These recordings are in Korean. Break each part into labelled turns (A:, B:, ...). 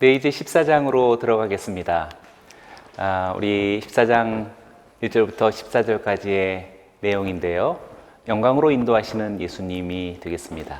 A: 네, 이제 14장으로 들어가겠습니다. 우리 14장 1절부터 14절까지의 내용인데요. 영광으로 인도하시는 예수님이 되겠습니다.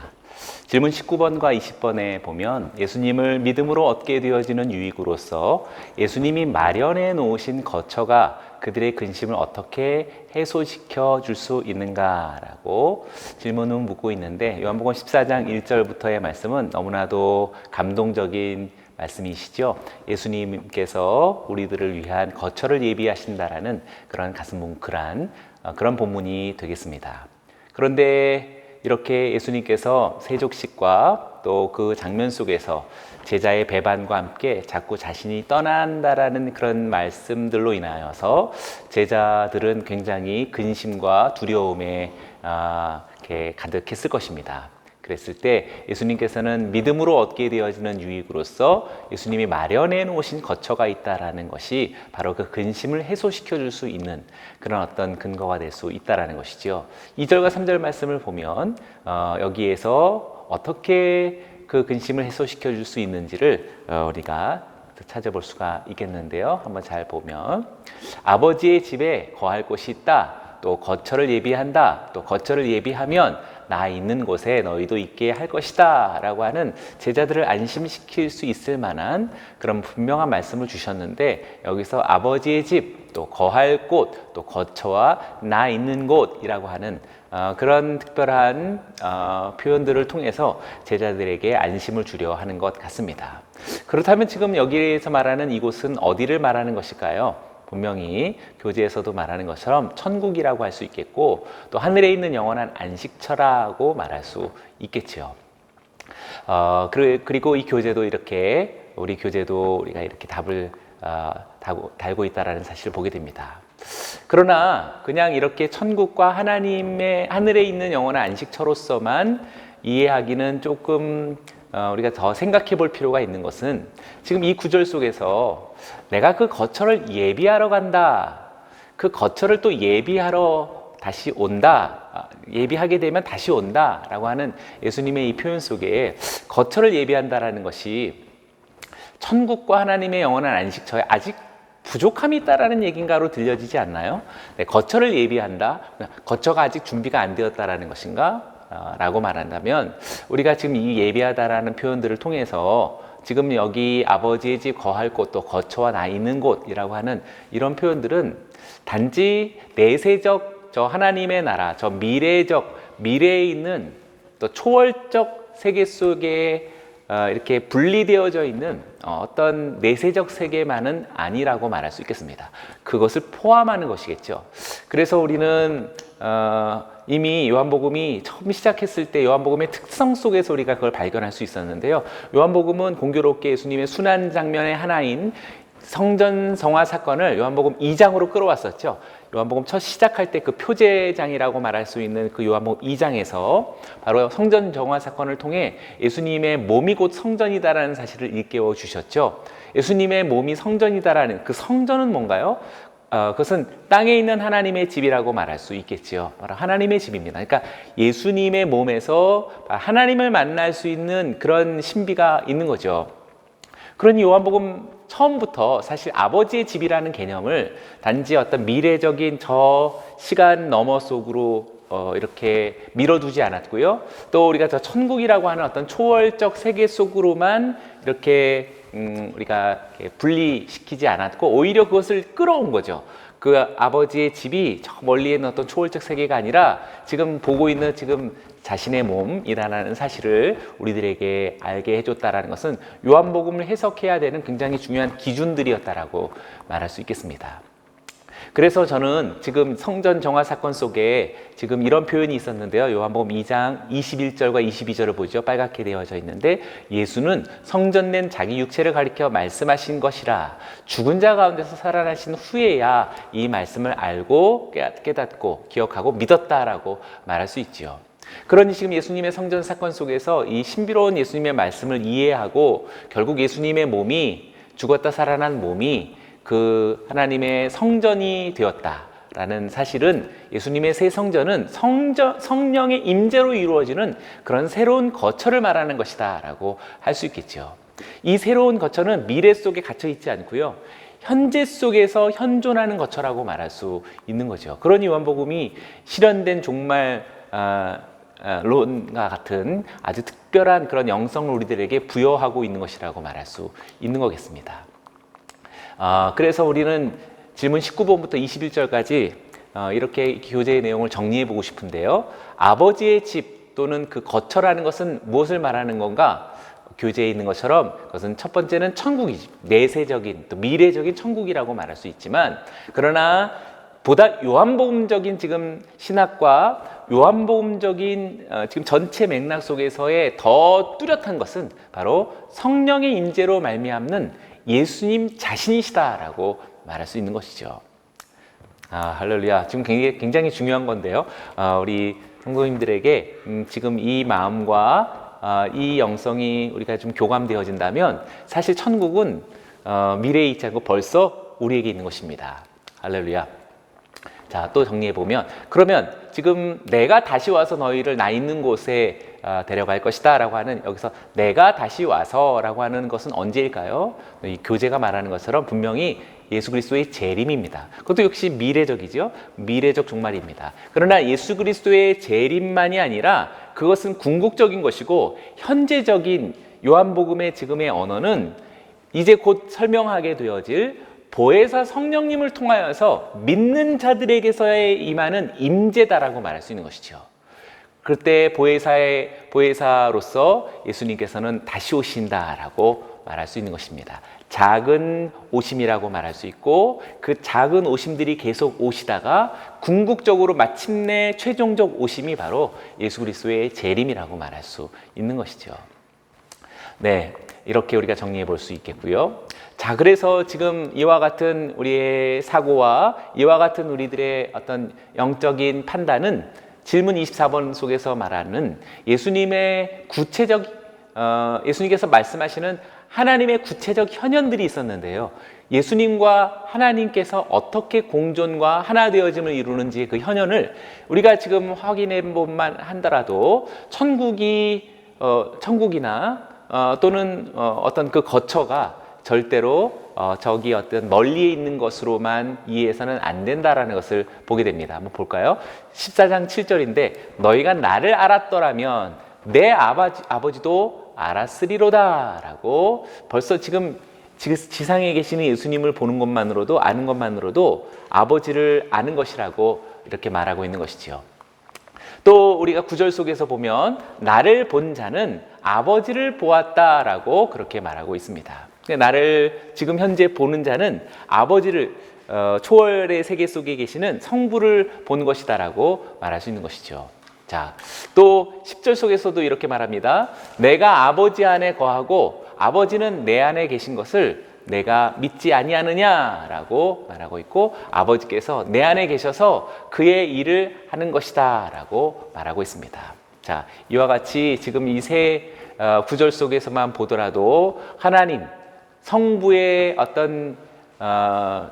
A: 질문 19번과 20번에 보면 예수님을 믿음으로 얻게 되어지는 유익으로서 예수님이 마련해 놓으신 거처가 그들의 근심을 어떻게 해소시켜 줄 수 있는가라고 질문을 묻고 있는데, 요한복음 14장 1절부터의 말씀은 너무나도 감동적인 말씀이시죠. 예수님께서 우리들을 위한 거처를 예비하신다라는 그런 가슴 뭉클한 그런 본문이 되겠습니다. 그런데 이렇게 예수님께서 세족식과 또 그 장면 속에서 제자의 배반과 함께 자꾸 자신이 떠난다라는 그런 말씀들로 인하여서 제자들은 굉장히 근심과 두려움에 이렇게 가득했을 것입니다. 그랬을 때 예수님께서는 믿음으로 얻게 되어지는 유익으로서 예수님이 마련해 놓으신 거처가 있다라는 것이 바로 그 근심을 해소시켜 줄 수 있는 그런 어떤 근거가 될 수 있다라는 것이죠. 2절과 3절 말씀을 보면 여기에서 어떻게 그 근심을 해소시켜 줄 수 있는지를 우리가 찾아볼 수가 있겠는데요. 한번 잘 보면 아버지의 집에 거할 곳이 있다. 또 거처를 예비한다. 또 거처를 예비하면 나 있는 곳에 너희도 있게 할 것이다 라고 하는 제자들을 안심시킬 수 있을 만한 그런 분명한 말씀을 주셨는데, 여기서 아버지의 집, 또 거할 곳, 또 거처와 나 있는 곳이라고 하는 그런 특별한 표현들을 통해서 제자들에게 안심을 주려 하는 것 같습니다. 그렇다면 지금 여기에서 말하는 이곳은 어디를 말하는 것일까요? 분명히 교재에서도 말하는 것처럼 천국이라고 할 수 있겠고, 또 하늘에 있는 영원한 안식처라고 말할 수 있겠죠. 그리고 이 교재도 이렇게, 우리 교재도 우리가 이렇게 답을 달고 있다는 사실을 보게 됩니다. 그러나 그냥 이렇게 천국과 하나님의 하늘에 있는 영원한 안식처로서만 이해하기는 조금 우리가 더 생각해 볼 필요가 있는 것은, 지금 이 구절 속에서 내가 그 거처를 예비하러 간다, 그 거처를 또 예비하러 다시 온다, 예비하게 되면 다시 온다 라고 하는 예수님의 이 표현 속에 거처를 예비한다라는 것이 천국과 하나님의 영원한 안식처에 아직 부족함이 있다라는 얘기인가로 들려지지 않나요? 네, 거처를 예비한다, 거처가 아직 준비가 안 되었다라는 것인가? 라고 말한다면, 우리가 지금 이 예비하다라는 표현들을 통해서 지금 여기 아버지의 집 거할 곳, 또 거처와 나 있는 곳이라고 하는 이런 표현들은 단지 내세적 저 하나님의 나라, 저 미래에 있는 또 초월적 세계 속에 이렇게 분리되어져 있는 어떤 내세적 세계만은 아니라고 말할 수 있겠습니다. 그것을 포함하는 것이겠죠. 그래서 우리는 이미 요한복음이 처음 시작했을 때 요한복음의 특성 속에서 우리가 그걸 발견할 수 있었는데요. 요한복음은 공교롭게 예수님의 순환 장면의 하나인 성전 성화 사건을 요한복음 2장으로 끌어왔었죠. 요한복음 첫 시작할 때 그 표제장이라고 말할 수 있는 그 요한복음 2장에서 바로 성전 정화 사건을 통해 예수님의 몸이 곧 성전이다라는 사실을 일깨워 주셨죠. 예수님의 몸이 성전이다라는 그 성전은 뭔가요? 그것은 땅에 있는 하나님의 집이라고 말할 수 있겠지요. 바로 하나님의 집입니다. 그러니까 예수님의 몸에서 하나님을 만날 수 있는 그런 신비가 있는 거죠. 그러니 요한복음 처음부터 사실 아버지의 집이라는 개념을 단지 어떤 미래적인 저 시간 너머 속으로 이렇게 밀어두지 않았고요. 또 우리가 저 천국이라고 하는 어떤 초월적 세계 속으로만 이렇게 우리가 분리시키지 않았고, 오히려 그것을 끌어온 거죠. 그 아버지의 집이 저 멀리에 있는 어떤 초월적 세계가 아니라 지금 보고 있는 지금 자신의 몸이라는 사실을 우리들에게 알게 해줬다라는 것은 요한복음을 해석해야 되는 굉장히 중요한 기준들이었다라고 말할 수 있겠습니다. 그래서 저는 지금 성전 정화 사건 속에 지금 이런 표현이 있었는데요. 요한복음 2장 21절과 22절을 보죠. 빨갛게 되어져 있는데, 예수는 성전낸 자기 육체를 가리켜 말씀하신 것이라 죽은 자 가운데서 살아나신 후에야 이 말씀을 알고 깨닫고 기억하고 믿었다라고 말할 수 있지요. 그러니 지금 예수님의 성전 사건 속에서 이 신비로운 예수님의 말씀을 이해하고 결국 예수님의 몸이, 죽었다 살아난 몸이 그 하나님의 성전이 되었다라는 사실은, 예수님의 새 성전은 성령의 임재로 이루어지는 그런 새로운 거처를 말하는 것이다 라고 할 수 있겠죠. 이 새로운 거처는 미래 속에 갇혀 있지 않고요. 현재 속에서 현존하는 거처라고 말할 수 있는 거죠. 그러니 요한복음이 실현된 종말 론과 같은 아주 특별한 그런 영성을 우리들에게 부여하고 있는 것이라고 말할 수 있는 거겠습니다. 그래서 우리는 질문 19번부터 21절까지 이렇게 교재의 내용을 정리해 보고 싶은데요. 아버지의 집 또는 그 거처라는 것은 무엇을 말하는 건가? 교재에 있는 것처럼 그것은 첫 번째는 천국이죠. 내세적인 또 미래적인 천국이라고 말할 수 있지만, 그러나 보다 요한복음적인 지금 신학과 요한복음적인 지금 전체 맥락 속에서의 더 뚜렷한 것은 바로 성령의 임재로 말미암는 예수님 자신이시다라고 말할 수 있는 것이죠. 할렐루야. 지금 굉장히 중요한 건데요. 우리 성도님들에게 지금 이 마음과 이 영성이 우리가 좀 교감되어진다면 사실 천국은 미래에 있지 않고 벌써 우리에게 있는 것입니다. 할렐루야. 자, 또 정리해보면, 그러면 지금 내가 다시 와서 너희를 나 있는 곳에 데려갈 것이다 라고 하는, 여기서 내가 다시 와서 라고 하는 것은 언제일까요? 이 교재가 말하는 것처럼 분명히 예수 그리스도의 재림입니다. 그것도 역시 미래적이죠. 미래적 종말입니다. 그러나 예수 그리스도의 재림만이 아니라 그것은 궁극적인 것이고, 현재적인 요한복음의 지금의 언어는 이제 곧 설명하게 되어질 보혜사 성령님을 통하여서 믿는 자들에게서의 임하는 임재다라고 말할 수 있는 것이죠. 그때 보혜사로서 예수님께서는 다시 오신다라고 말할 수 있는 것입니다. 작은 오심이라고 말할 수 있고, 그 작은 오심들이 계속 오시다가 궁극적으로 마침내 최종적 오심이 바로 예수 그리스도의 재림이라고 말할 수 있는 것이죠. 네, 이렇게 우리가 정리해 볼 수 있겠고요. 자, 그래서 지금 이와 같은 우리의 사고와 이와 같은 우리들의 어떤 영적인 판단은 질문 24번 속에서 말하는 예수님의 예수님께서 말씀하시는 하나님의 구체적 현현들이 있었는데요. 예수님과 하나님께서 어떻게 공존과 하나 되어짐을 이루는지 그 현현을 우리가 지금 확인해 보만 한다라도 천국이나 또는 어떤 그 거처가 절대로 저기 어떤 멀리에 있는 것으로만 이해해서는 안 된다라는 것을 보게 됩니다. 한번 볼까요? 14장 7절인데 너희가 나를 알았더라면 내 아버지도 알았으리로다 라고, 벌써 지금 지상에 계시는 예수님을 보는 것만으로도, 아는 것만으로도 아버지를 아는 것이라고 이렇게 말하고 있는 것이죠. 또 우리가 9절 속에서 보면 나를 본 자는 아버지를 보았다라고 그렇게 말하고 있습니다. 나를 지금 현재 보는 자는 아버지를, 초월의 세계 속에 계시는 성부를 본 것이다라고 말할 수 있는 것이죠. 자, 또 10절 속에서도 이렇게 말합니다. 내가 아버지 안에 거하고 아버지는 내 안에 계신 것을 내가 믿지 아니하느냐라고 말하고 있고, 아버지께서 내 안에 계셔서 그의 일을 하는 것이다 라고 말하고 있습니다. 자, 이와 같이 지금 이 세 구절 속에서만 보더라도 하나님 성부의 어떤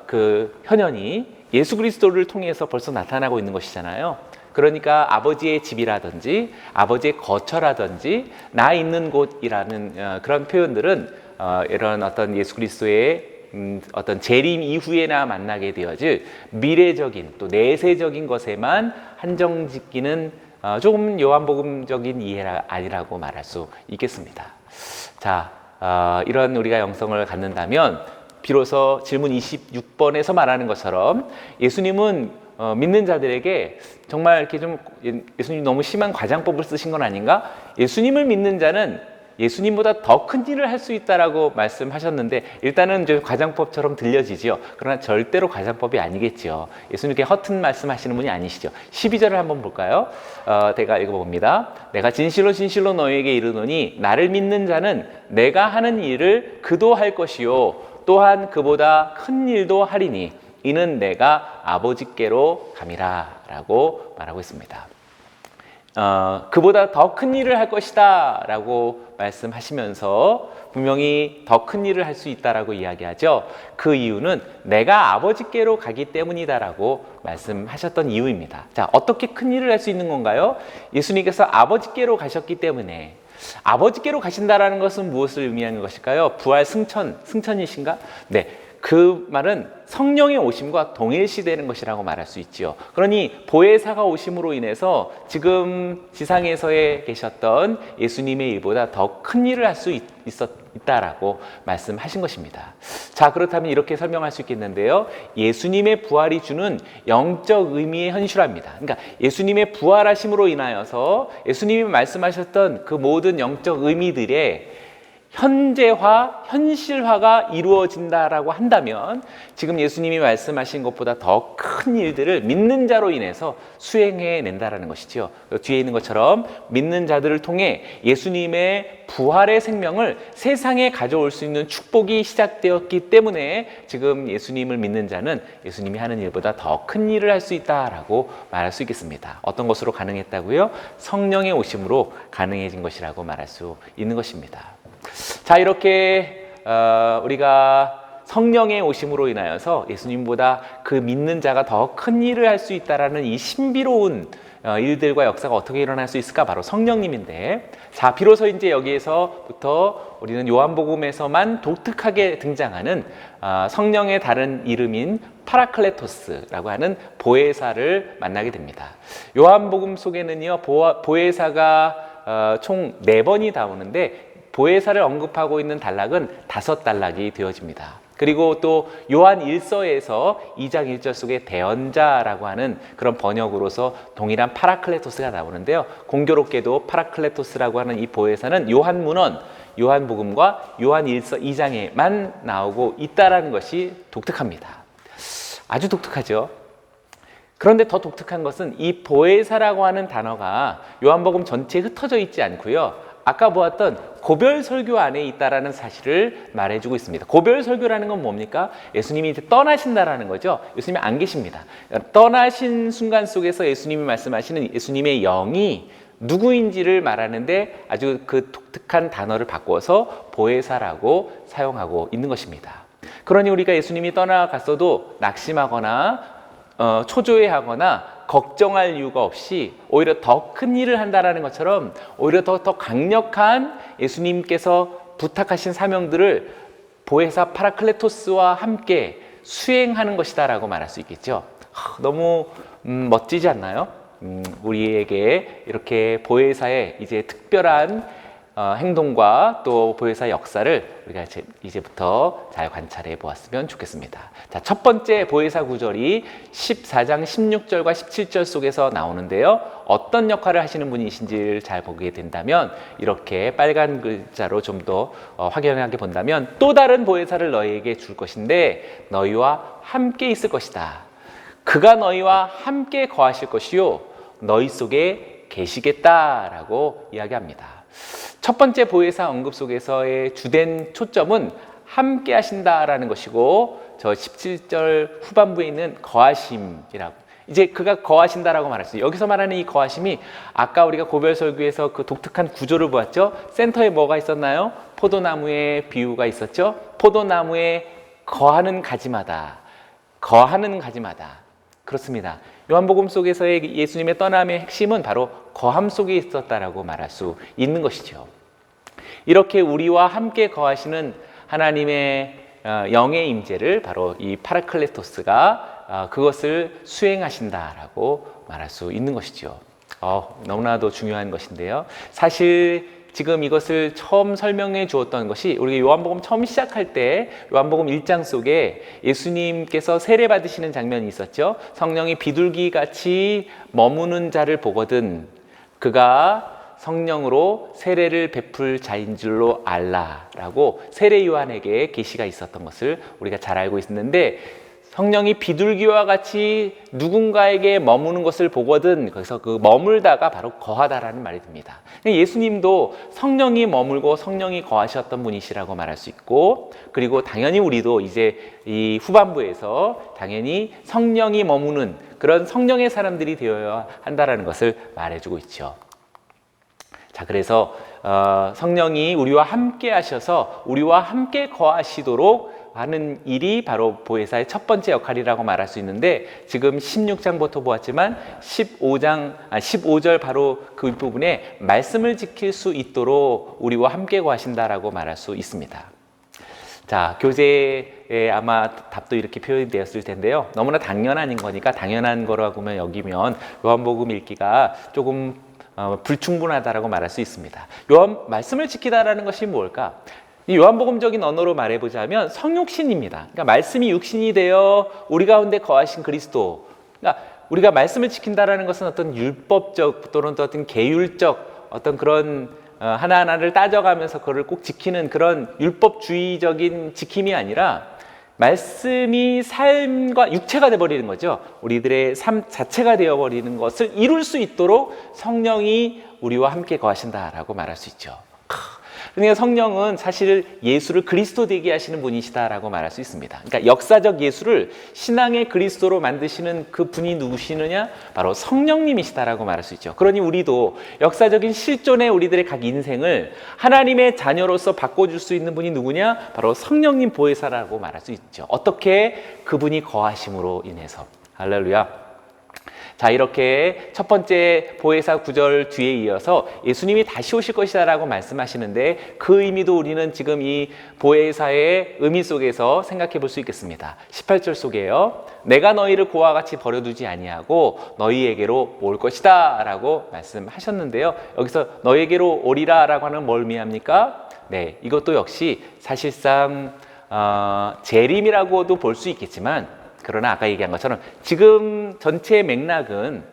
A: 그 현현이 예수 그리스도를 통해서 벌써 나타나고 있는 것이잖아요. 그러니까 아버지의 집이라든지 아버지의 거처라든지 나 있는 곳이라는 그런 표현들은 이런 어떤 예수 그리스도의 어떤 재림 이후에나 만나게 되어질 미래적인 또 내세적인 것에만 한정짓기는 조금 요한복음적인 이해가 아니라고 말할 수 있겠습니다. 자, 이런 우리가 영성을 갖는다면 비로소 질문 26번에서 말하는 것처럼 예수님은 믿는 자들에게 정말 이렇게 좀 예수님 너무 심한 과장법을 쓰신 건 아닌가? 예수님을 믿는 자는 예수님보다 더 큰 일을 할 수 있다라고 말씀하셨는데, 일단은 이제 과장법처럼 들려지죠. 그러나 절대로 과장법이 아니겠죠. 예수님께 허튼 말씀하시는 분이 아니시죠. 12절을 한번 볼까요? 제가 읽어봅니다. 내가 진실로 진실로 너희에게 이르노니 나를 믿는 자는 내가 하는 일을 그도 할 것이요 또한 그보다 큰 일도 하리니 이는 내가 아버지께로 감이라 라고 말하고 있습니다. 그보다 더 큰 일을 할 것이다 라고 말씀하시면서 분명히 더 큰 일을 할 수 있다라고 이야기하죠. 그 이유는 내가 아버지께로 가기 때문이다라고 말씀하셨던 이유입니다. 자, 어떻게 큰 일을 할 수 있는 건가요? 예수님께서 아버지께로 가셨기 때문에, 아버지께로 가신다라는 것은 무엇을 의미하는 것일까요? 부활 승천이신가? 네. 그 말은 성령의 오심과 동일시되는 것이라고 말할 수 있지요. 그러니 보혜사가 오심으로 인해서 지금 지상에서에 계셨던 예수님의 일보다 더 큰 일을 할 수 있다라고 말씀하신 것입니다. 자, 그렇다면 이렇게 설명할 수 있겠는데요. 예수님의 부활이 주는 영적 의미의 현실화입니다. 그러니까 예수님의 부활하심으로 인하여서 예수님이 말씀하셨던 그 모든 영적 의미들의 현재화, 현실화가 이루어진다라고 한다면 지금 예수님이 말씀하신 것보다 더 큰 일들을 믿는 자로 인해서 수행해낸다라는 것이죠. 뒤에 있는 것처럼 믿는 자들을 통해 예수님의 부활의 생명을 세상에 가져올 수 있는 축복이 시작되었기 때문에 지금 예수님을 믿는 자는 예수님이 하는 일보다 더 큰 일을 할 수 있다라고 말할 수 있겠습니다. 어떤 것으로 가능했다고요? 성령의 오심으로 가능해진 것이라고 말할 수 있는 것입니다. 자, 이렇게 우리가 성령의 오심으로 인하여서 예수님보다 그 믿는 자가 더 큰 일을 할 수 있다라는 이 신비로운 일들과 역사가 어떻게 일어날 수 있을까? 바로 성령님인데, 자, 비로소 이제 여기에서부터 우리는 요한복음에서만 독특하게 등장하는 성령의 다른 이름인 파라클레토스라고 하는 보혜사를 만나게 됩니다. 요한복음 속에는요, 보혜사가 총 4번이 나오는데 보혜사를 언급하고 있는 단락은 5단락이 되어집니다. 그리고 또 요한 1서에서 2장 1절 속에 대언자라고 하는 그런 번역으로서 동일한 파라클레토스가 나오는데요. 공교롭게도 파라클레토스라고 하는 이 보혜사는 요한 문헌, 요한복음과 요한 1서 2장에만 나오고 있다는 것이 독특합니다. 아주 독특하죠. 그런데 더 독특한 것은 이 보혜사라고 하는 단어가 요한복음 전체에 흩어져 있지 않고요. 아까 보았던 고별설교 안에 있다라는 사실을 말해주고 있습니다. 고별설교라는 건 뭡니까? 예수님이 이제 떠나신다라는 거죠. 예수님이 안 계십니다. 떠나신 순간 속에서 예수님이 말씀하시는 예수님의 영이 누구인지를 말하는데 아주 그 독특한 단어를 바꿔서 보혜사라고 사용하고 있는 것입니다. 그러니 우리가 예수님이 떠나갔어도 낙심하거나 초조해하거나 걱정할 이유가 없이 오히려 더 큰 일을 한다라는 것처럼 오히려 더 강력한 예수님께서 부탁하신 사명들을 보혜사 파라클레토스와 함께 수행하는 것이다라고 말할 수 있겠죠. 너무 멋지지 않나요? 우리에게 이렇게 보혜사의 이제 특별한 행동과 또 보혜사의 역사를 우리가 이제부터 잘 관찰해 보았으면 좋겠습니다. 자, 첫 번째 보혜사 구절이 14장 16절과 17절 속에서 나오는데요. 어떤 역할을 하시는 분이신지를 잘 보게 된다면 이렇게 빨간 글자로 좀 더 확연하게 본다면 또 다른 보혜사를 너희에게 줄 것인데 너희와 함께 있을 것이다. 그가 너희와 함께 거하실 것이요 너희 속에 계시겠다라고 이야기합니다. 첫 번째 보혜사 언급 속에서의 주된 초점은 함께 하신다라는 것이고 저 17절 후반부에 있는 거하심이라고 이제 그가 거하신다라고 말했어요. 여기서 말하는 이 거하심이 아까 우리가 고별설교에서 그 독특한 구조를 보았죠. 센터에 뭐가 있었나요? 포도나무의 비유가 있었죠. 포도나무에 거하는 가지마다 그렇습니다. 요한복음 속에서의 예수님의 떠남의 핵심은 바로 거함 속에 있었다라고 말할 수 있는 것이죠. 이렇게 우리와 함께 거하시는 하나님의 영의 임재를 바로 이 파라클레토스가 그것을 수행하신다라고 말할 수 있는 것이죠. 너무나도 중요한 것인데요. 사실 지금 이것을 처음 설명해 주었던 것이 우리가 요한복음 처음 시작할 때 요한복음 1장 속에 예수님께서 세례 받으시는 장면이 있었죠. 성령이 비둘기같이 머무는 자를 보거든 그가 성령으로 세례를 베풀 자인 줄로 알라라고 세례 요한에게 계시가 있었던 것을 우리가 잘 알고 있는데 성령이 비둘기와 같이 누군가에게 머무는 것을 보거든 거기서 그 머물다가 바로 거하다라는 말이 듭니다. 예수님도 성령이 머물고 성령이 거하셨던 분이시라고 말할 수 있고 그리고 당연히 우리도 이제 이 후반부에서 당연히 성령이 머무는 그런 성령의 사람들이 되어야 한다라는 것을 말해주고 있죠. 자, 그래서 성령이 우리와 함께 하셔서 우리와 함께 거하시도록 하는 일이 바로 보혜사의 첫 번째 역할이라고 말할 수 있는데, 지금 16장부터 보았지만 15절 바로 그 부분에 말씀을 지킬 수 있도록 우리와 함께 거하신다라고 말할 수 있습니다. 자, 교재에 아마 답도 이렇게 표현이 되었을 텐데요. 너무나 당연한 거니까 당연한 거라고 여기면 요한복음 읽기가 조금 불충분하다라고 말할 수 있습니다. 말씀을 지키다라는 것이 뭘까? 이 요한복음적인 언어로 말해보자면 성육신입니다. 그러니까 말씀이 육신이 되어 우리 가운데 거하신 그리스도. 그러니까 우리가 말씀을 지킨다라는 것은 어떤 율법적 또는 또 어떤 계율적 어떤 그런 하나하나를 따져가면서 그걸 꼭 지키는 그런 율법주의적인 지킴이 아니라 말씀이 삶과 육체가 되어버리는 거죠. 우리들의 삶 자체가 되어버리는 것을 이룰 수 있도록 성령이 우리와 함께 거하신다라고 말할 수 있죠. 그러니까 성령은 사실 예수를 그리스도 되게 하시는 분이시다라고 말할 수 있습니다. 그러니까 역사적 예수를 신앙의 그리스도로 만드시는 그 분이 누구시느냐? 바로 성령님이시다라고 말할 수 있죠. 그러니 우리도 역사적인 실존의 우리들의 각 인생을 하나님의 자녀로서 바꿔줄 수 있는 분이 누구냐? 바로 성령님 보혜사라고 말할 수 있죠. 어떻게? 그분이 거하심으로 인해서. 할렐루야. 자, 이렇게 첫 번째 보혜사 구절 뒤에 이어서 예수님이 다시 오실 것이다 라고 말씀하시는데, 그 의미도 우리는 지금 이 보혜사의 의미 속에서 생각해 볼 수 있겠습니다. 18절 속에요. 내가 너희를 고와 같이 버려두지 아니하고 너희에게로 올 것이다 라고 말씀하셨는데요. 여기서 너희에게로 오리라 라고 하는 뭘 의미합니까? 네, 이것도 역시 사실상 재림이라고도 볼 수 있겠지만, 그러나 아까 얘기한 것처럼 지금 전체 맥락은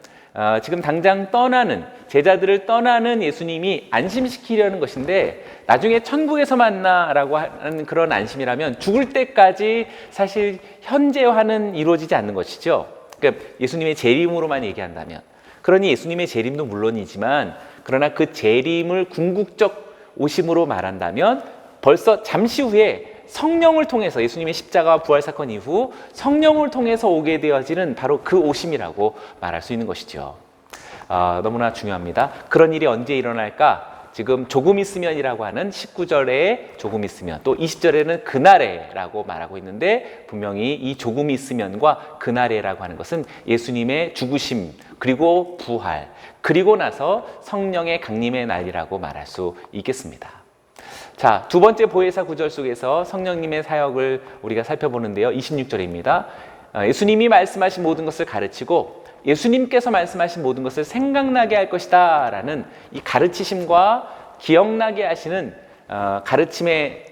A: 지금 당장 떠나는 제자들을 떠나는 예수님이 안심시키려는 것인데, 나중에 천국에서 만나라고 하는 그런 안심이라면 죽을 때까지 사실 현재화는 이루어지지 않는 것이죠. 그러니까 예수님의 재림으로만 얘기한다면, 그러니 예수님의 재림도 물론이지만 그러나 그 재림을 궁극적 오심으로 말한다면 벌써 잠시 후에 성령을 통해서 예수님의 십자가 부활 사건 이후 성령을 통해서 오게 되어지는 바로 그 오심이라고 말할 수 있는 것이죠. 너무나 중요합니다. 그런 일이 언제 일어날까? 지금 조금 있으면이라고 하는 19절에 조금 있으면, 또 20절에는 그날에라고 말하고 있는데, 분명히 이 조금 있으면과 그날에라고 하는 것은 예수님의 죽으심 그리고 부활 그리고 나서 성령의 강림의 날이라고 말할 수 있겠습니다. 자, 두 번째 보혜사 구절 속에서 성령님의 사역을 우리가 살펴보는데요. 26절입니다. 예수님이 말씀하신 모든 것을 가르치고 예수님께서 말씀하신 모든 것을 생각나게 할 것이다 라는 이 가르치심과 기억나게 하시는 가르침의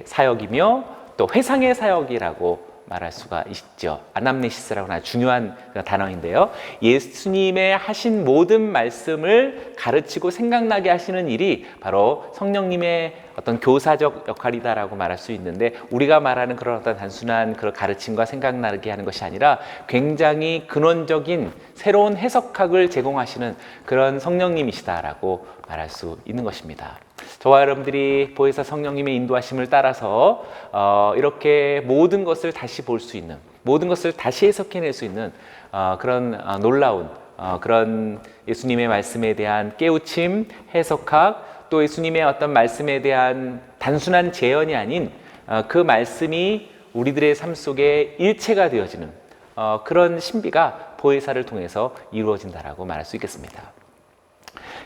A: 사역이며 또 회상의 사역이라고 말할 수가 있죠. 아남네시스라고 하는 중요한 단어인데요. 예수님의 하신 모든 말씀을 가르치고 생각나게 하시는 일이 바로 성령님의 어떤 교사적 역할이다라고 말할 수 있는데, 우리가 말하는 그런 어떤 단순한 그런 가르침과 생각나게 하는 것이 아니라 굉장히 근원적인 새로운 해석학을 제공하시는 그런 성령님이시다라고 말할 수 있는 것입니다. 저와 여러분들이 보혜사 성령님의 인도하심을 따라서 이렇게 모든 것을 다시 볼 수 있는, 모든 것을 다시 해석해낼 수 있는 그런 놀라운 그런 예수님의 말씀에 대한 깨우침, 해석학, 또 예수님의 어떤 말씀에 대한 단순한 재현이 아닌 그 말씀이 우리들의 삶 속에 일체가 되어지는 그런 신비가 보혜사를 통해서 이루어진다라고 말할 수 있겠습니다.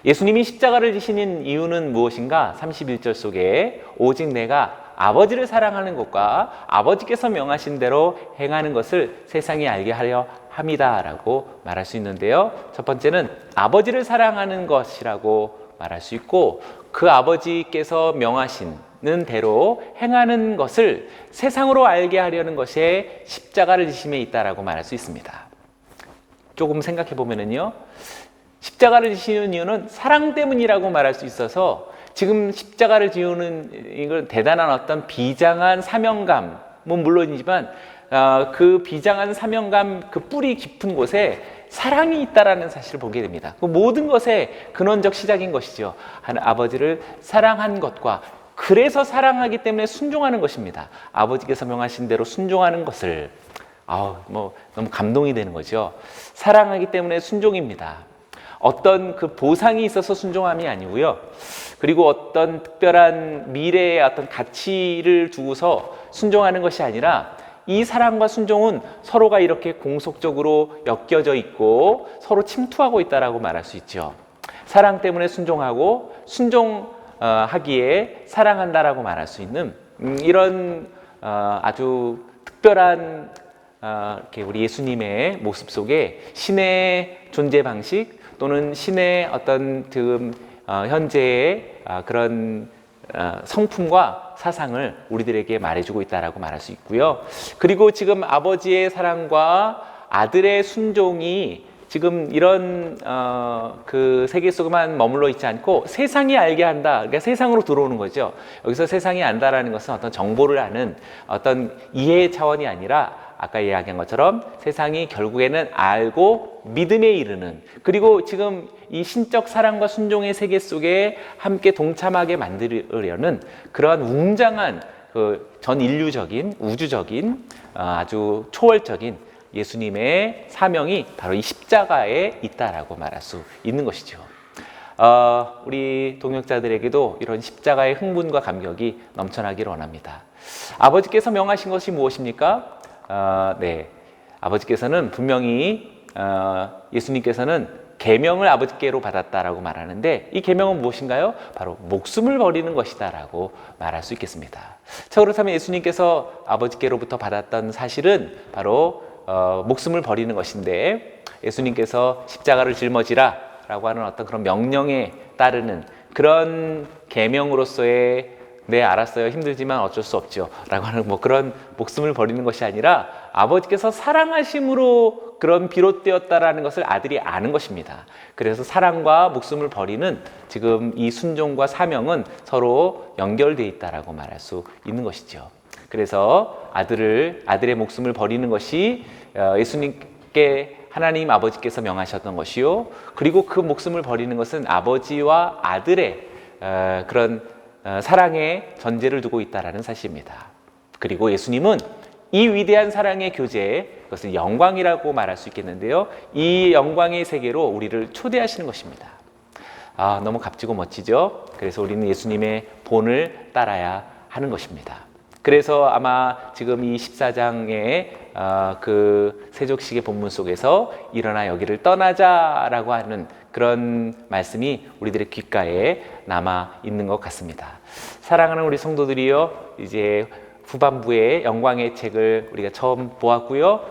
A: 예수님이 십자가를 지시는 이유는 무엇인가? 31절 속에 오직 내가 아버지를 사랑하는 것과 아버지께서 명하신 대로 행하는 것을 세상이 알게 하려 함이다 라고 말할 수 있는데요. 첫 번째는 아버지를 사랑하는 것이라고 말할 수 있고, 그 아버지께서 명하시는 대로 행하는 것을 세상으로 알게 하려는 것에 십자가를 지심에 있다라고 말할 수 있습니다. 조금 생각해 보면은요, 십자가를 지시는 이유는 사랑 때문이라고 말할 수 있어서, 지금 십자가를 지우는 이건 대단한 어떤 비장한 사명감은 물론이지만 그 비장한 사명감 그 뿌리 깊은 곳에 사랑이 있다라는 사실을 보게 됩니다. 그 모든 것의 근원적 시작인 것이죠. 아버지를 사랑한 것과, 그래서 사랑하기 때문에 순종하는 것입니다. 아버지께서 명하신 대로 순종하는 것을 너무 감동이 되는 거죠. 사랑하기 때문에 순종입니다. 어떤 그 보상이 있어서 순종함이 아니고요. 그리고 어떤 특별한 미래의 어떤 가치를 두고서 순종하는 것이 아니라 이 사랑과 순종은 서로가 이렇게 공속적으로 엮여져 있고 서로 침투하고 있다라고 말할 수 있죠. 사랑 때문에 순종하고 순종하기에 사랑한다라고 말할 수 있는 이런 아주 특별한 이렇게 우리 예수님의 모습 속에 신의 존재 방식 또는 신의 어떤 지금 현재의 그런 성품과 사상을 우리들에게 말해주고 있다라고 말할 수 있고요. 그리고 지금 아버지의 사랑과 아들의 순종이 지금 이런 그 세계 속에만 머물러 있지 않고 세상이 알게 한다. 그러니까 세상으로 들어오는 거죠. 여기서 세상이 안다라는 것은 어떤 정보를 아는 어떤 이해의 차원이 아니라 아까 이야기한 것처럼 세상이 결국에는 알고 믿음에 이르는, 그리고 지금 이 신적 사랑과 순종의 세계 속에 함께 동참하게 만들려는 그러한 웅장한 그 전 인류적인 우주적인 아주 초월적인 예수님의 사명이 바로 이 십자가에 있다라고 말할 수 있는 것이죠. 우리 동역자들에게도 이런 십자가의 흥분과 감격이 넘쳐나기를 원합니다. 아버지께서 명하신 것이 무엇입니까? 네, 아버지께서는 분명히 예수님께서는 계명을 아버지께로 받았다라고 말하는데 이 계명은 무엇인가요? 바로 목숨을 버리는 것이다라고 말할 수 있겠습니다. 자, 그렇다면 예수님께서 아버지께로부터 받았던 사실은 바로 목숨을 버리는 것인데, 예수님께서 십자가를 짊어지라 라고 하는 어떤 그런 명령에 따르는 그런 계명으로서의 네, 알았어요, 힘들지만 어쩔 수 없죠 라고 하는 그런 목숨을 버리는 것이 아니라 아버지께서 사랑하심으로 그런 비롯되었다라는 것을 아들이 아는 것입니다. 그래서 사랑과 목숨을 버리는 지금 이 순종과 사명은 서로 연결되어 있다라고 말할 수 있는 것이죠. 그래서 아들의 목숨을 버리는 것이 예수님께 하나님 아버지께서 명하셨던 것이요, 그리고 그 목숨을 버리는 것은 아버지와 아들의 그런 사랑의 전제를 두고 있다라는 사실입니다. 그리고 예수님은 이 위대한 사랑의 교제, 그것은 영광이라고 말할 수 있겠는데요, 이 영광의 세계로 우리를 초대하시는 것입니다. 너무 값지고 멋지죠? 그래서 우리는 예수님의 본을 따라야 하는 것입니다. 그래서 아마 지금 이 14장의 그 세족식의 본문 속에서 일어나 여기를 떠나자라고 하는 그런 말씀이 우리들의 귓가에 남아 있는 것 같습니다. 사랑하는 우리 성도들이요, 이제 후반부의 영광의 책을 우리가 처음 보았고요.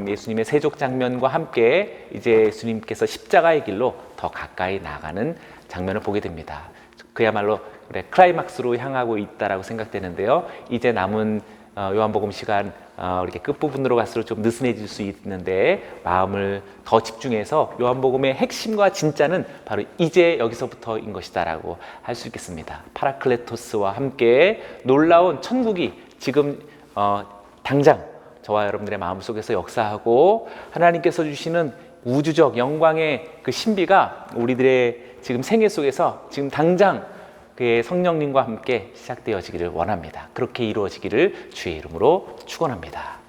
A: 예수님의 세족 장면과 함께 이제 예수님께서 십자가의 길로 더 가까이 나가는 장면을 보게 됩니다. 그야말로 클라이막스로 향하고 있다라고 생각되는데요. 이제 남은 요한복음 시간 이렇게 끝부분으로 갈수록 좀 느슨해질 수 있는데 마음을 더 집중해서 요한복음의 핵심과 진짜는 바로 이제 여기서부터인 것이다라고 할 수 있겠습니다. 파라클레토스와 함께 놀라운 천국이 지금 당장 저와 여러분들의 마음속에서 역사하고 하나님께서 주시는 우주적 영광의 그 신비가 우리들의 지금 생애 속에서 지금 당장 그의 성령님과 함께 시작되어지기를 원합니다. 그렇게 이루어지기를 주의 이름으로 축원합니다.